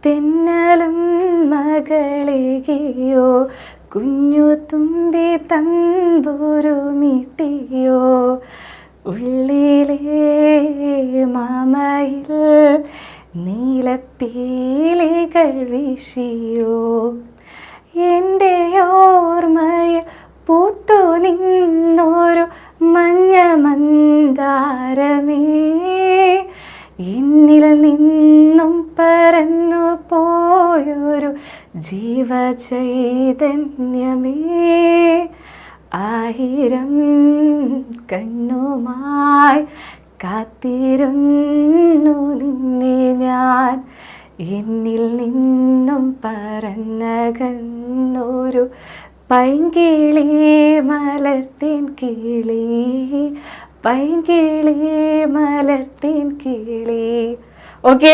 തെന്നലും മകളേകിയോ കുഞ്ഞു തുമ്പി തമ്പുരു മീട്ടിയോ ഉള്ളിലെ മാമയിൽ നീലപ്പീലികൾ വീശിയോ എൻ്റെ ഓർമ്മയിൽ പൂത്തു നിന്നൊരു മഞ്ഞ മന്ദാരമേ എന്നിൽ നിന്നും പറന്നു പോയൊരു ജീവചൈതന്യമേ ആയിരം കണ്ണുമായി കാത്തിരുന്നു നിന്നെ ഞാൻ എന്നിൽ നിന്നും പറന്നകന്നൊരു പൈങ്കിളി മലർത്തേൻ കിളി പൈങ്കിളി മലർത്തേൻ കിളി. ഓക്കെ.